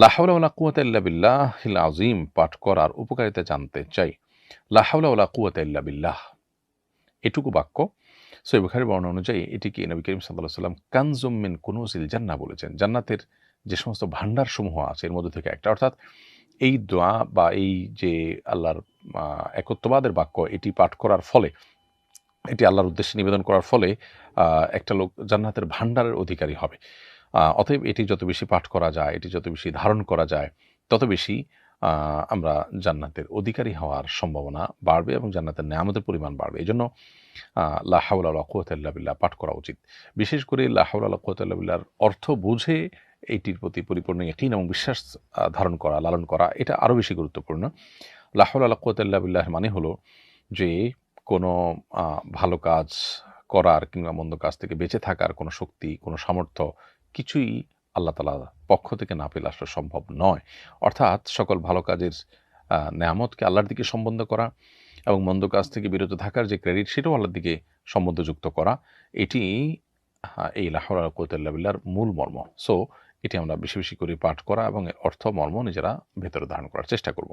লা হাওলা ওয়ালা কুওয়াতা ইল্লা বিল্লাহিল আযীম পাঠ করার উপকারিতা জানতে চাই। লা হাওলা ওয়ালা কুওয়াতা ইল্লা বিল্লাহ, এটুকু বাক্য সহিহ বুখারীর বর্ণনা অনুযায়ী এটিকে নবী করিম সাল্লাল্লাহু আলাইহি ওয়াসাল্লাম কানজুম মিন কুনুজিল জান্নাহ বলেছেন। জান্নাতের যে সমস্ত ভান্ডারসমূহ আছে এর মধ্যে থেকে একটা। অর্থাৎ এই দোয়া বা এই যে আল্লাহর আ একত্ববাদের বাক্য এটি পাঠ করার ফলে, এটি আল্লাহর উদ্দেশ্যে নিবেদন করার ফলে আ একটা লোক জান্নাতের ভান্ডারের অধিকারী হবে। অতএব এটি যত বেশি পাঠ করা যায়, এটি যত বেশি ধারণ করা যায়, তত বেশি আ আমরা জান্নাতের অধিকারী হওয়ার সম্ভাবনা বাড়বে এবং জান্নাতের নেয়ামতের পরিমাণ বাড়বে। এজন্য লা হাওলা ওয়ালা কুওয়াতা ইল্লা বিল্লাহ পাঠ করা উচিত। বিশেষ করে লা হাওলা ওয়ালা কুওয়াতা ইল্লা বিল্লাহর অর্থ বুঝে এইটির প্রতি পরিপূর্ণ ইয়াকিন এবং বিশ্বাস ধারণ করা, লালন করা এটা আরো বেশি গুরুত্বপূর্ণ। লা হাওলা ওয়ালা কুওয়াতা ইল্লা বিল্লাহ মানে হলো যে কোনো আ ভালো কাজ করার কিংবা মন্দ কাজ থেকে বেঁচে থাকার কোনো শক্তি, কোনো সামর্থ্য কিছুই আল্লাহ তাআলার পক্ষ থেকে না পেলে আসলে সম্ভব নয়। অর্থাৎ সকল ভালো কাজের নেয়ামতকে আল্লাহর দিকে সম্বন্ধ করা এবং মন্দ কাজ থেকে বিরত থাকার যে ক্রেডিট সেটাও আল্লাহর দিকে সম্বন্ধযুক্ত করা। এটি এই লা হাওলা ওয়ালা কুওয়াতা ইল্লা বিল্লাহর মূল মর্ম। সো এটি আমরা বেশি, বেশি করে পাঠ করা এবং এর অর্থ মর্ম নিজেরা ভেতরে ধারণ করার চেষ্টা করব।